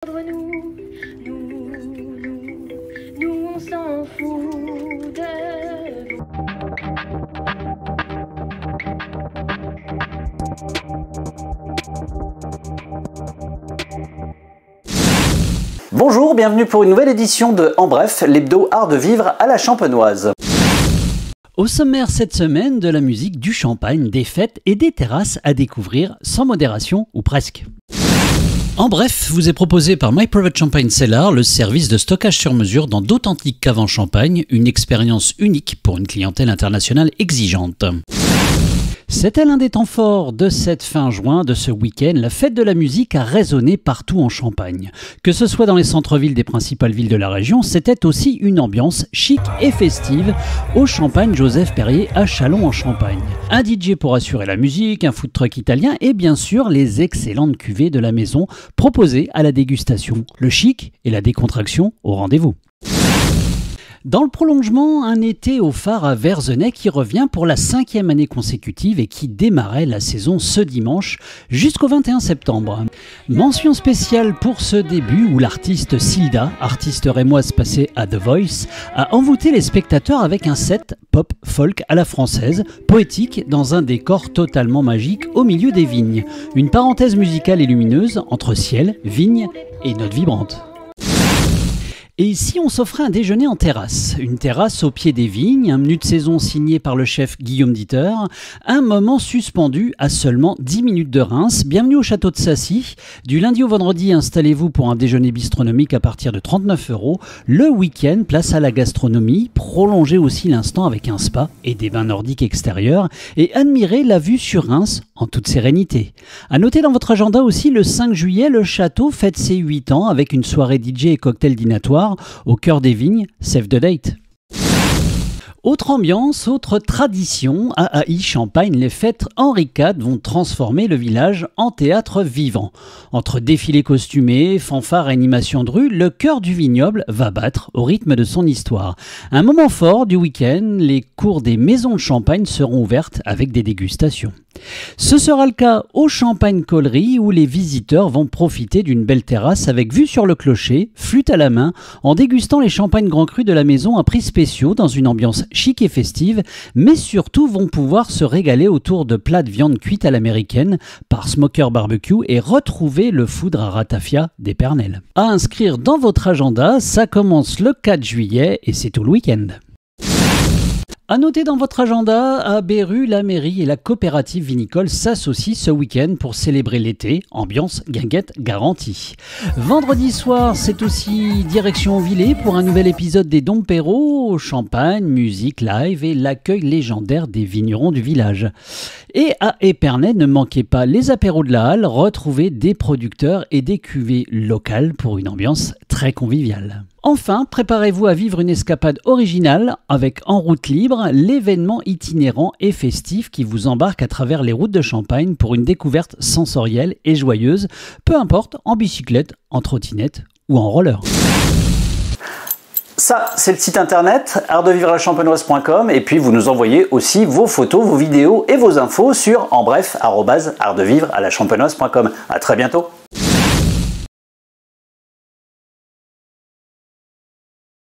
Nous, on s'en fout de vous. Bonjour, bienvenue pour une nouvelle édition de En Bref, l'hebdo art de vivre à la champenoise. Au sommaire cette semaine, de la musique, du champagne, des fêtes et des terrasses à découvrir sans modération ou presque. En bref, vous est proposé par My Private Champagne Cellar, le service de stockage sur mesure dans d'authentiques caves en Champagne, une expérience unique pour une clientèle internationale exigeante. C'était l'un des temps forts de cette fin juin, de ce week-end. La fête de la musique a résonné partout en Champagne. Que ce soit dans les centres-villes des principales villes de la région, c'était aussi une ambiance chic et festive au Champagne Joseph Perrier à Châlons en Champagne. Un DJ pour assurer la musique, un food truck italien et bien sûr les excellentes cuvées de la maison proposées à la dégustation. Le chic et la décontraction au rendez-vous. Dans le prolongement, un été au phare à Verzenay qui revient pour la 5e année consécutive et qui démarrait la saison ce dimanche jusqu'au 21 septembre. Mention spéciale pour ce début où l'artiste Silda, artiste rémoise passée à The Voice, a envoûté les spectateurs avec un set pop-folk à la française, poétique dans un décor totalement magique au milieu des vignes. Une parenthèse musicale et lumineuse entre ciel, vignes et notes vibrantes. Et ici, on s'offrait un déjeuner en terrasse. Une terrasse au pied des vignes, un menu de saison signé par le chef Guillaume Dieter, un moment suspendu à seulement 10 minutes de Reims. Bienvenue au château de Sassy. Du lundi au vendredi, installez-vous pour un déjeuner bistronomique à partir de 39 €. Le week-end, place à la gastronomie. Prolongez aussi l'instant avec un spa et des bains nordiques extérieurs. Et admirez la vue sur Reims en toute sérénité. À noter dans votre agenda aussi, le 5 juillet, le château fête ses 8 ans avec une soirée DJ et cocktail dînatoire au cœur des vignes, save the date. Autre ambiance, autre tradition, à AI Champagne, les fêtes Henri IV vont transformer le village en théâtre vivant. Entre défilés costumés, fanfares et animations de rue, le cœur du vignoble va battre au rythme de son histoire. Un moment fort du week-end, les cours des maisons de champagne seront ouvertes avec des dégustations. Ce sera le cas au Champagne-Collery où les visiteurs vont profiter d'une belle terrasse avec vue sur le clocher, flûte à la main, en dégustant les champagnes Grand Cru de la maison à prix spéciaux dans une ambiance chic et festive, mais surtout vont pouvoir se régaler autour de plats de viande cuite à l'américaine par Smoker Barbecue et retrouver le foudre à ratafia d'Épernay. À inscrire dans votre agenda, ça commence le 4 juillet et c'est tout le week-end. À noter dans votre agenda, à Beru, la mairie et la coopérative vinicole s'associent ce week-end pour célébrer l'été, ambiance guinguette garantie. Vendredi soir, c'est aussi direction Villers pour un nouvel épisode des Dompéros, champagne, musique live et l'accueil légendaire des vignerons du village. Et à Épernay, ne manquez pas les apéros de la Halle, retrouvez des producteurs et des cuvées locales pour une ambiance très conviviale. Enfin, préparez-vous à vivre une escapade originale avec En route libre, l'événement itinérant et festif qui vous embarque à travers les routes de Champagne pour une découverte sensorielle et joyeuse, peu importe en bicyclette, en trottinette ou en roller. Ça, c'est le site internet artdevivrealachampenoise.com et puis vous nous envoyez aussi vos photos, vos vidéos et vos infos sur enbref@artdevivrealachampenoise.com. À très bientôt.